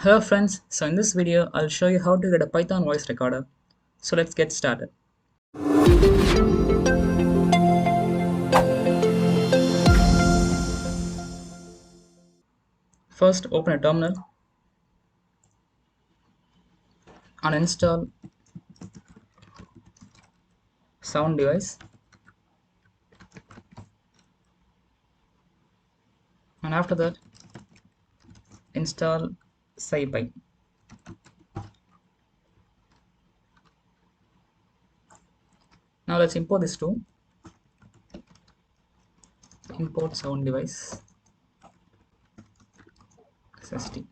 Hello friends, so in this video I'll show you how to get a Python voice recorder. So let's get started. First open a terminal and install sound device, and after that install SciPy. Now let's import this tool. Import sound device SSD,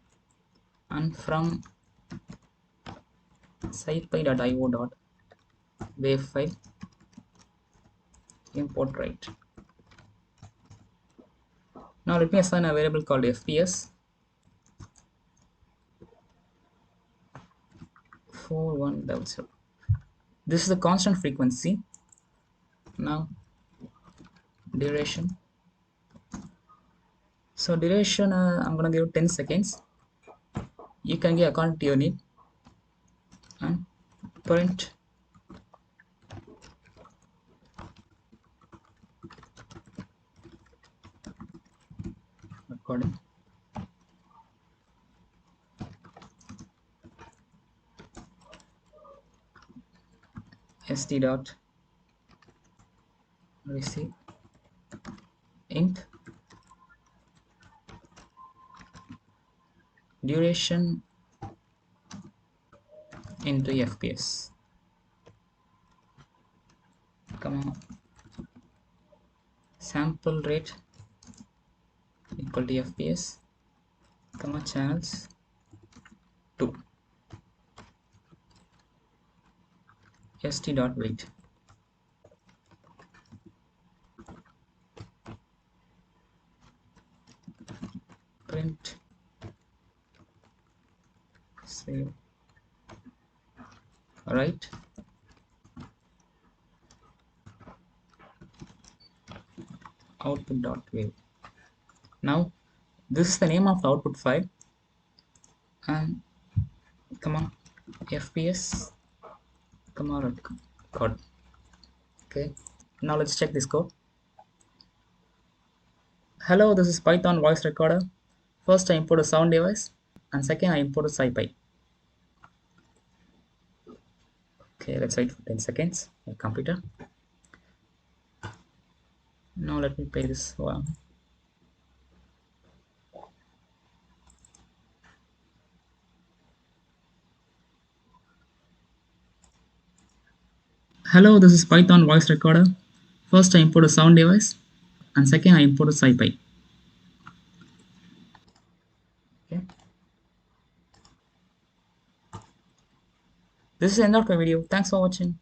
and from scipy.io.wave file import write. Now let me assign a variable called fps 4100. This is the constant frequency. Now duration. So duration I'm gonna give 10 seconds. You can give according to your need, and print recording. Sd dot receive int duration into fps, comma sample rate equal to fps, comma channels 2, st dot wait. Print save. Alright, output dot wave. Now this is the name of the output file, and comma fps comma record. Okay, now let's check this code. Hello, this is Python voice recorder. First I import a sound device, and second I import a SciPy. Okay, let's wait for 10 seconds. My computer. Now let me play this one. Hello, this is Python voice recorder. First I import a sound device, and second I import a SciPy. Okay. This is the end of the video. Thanks for watching.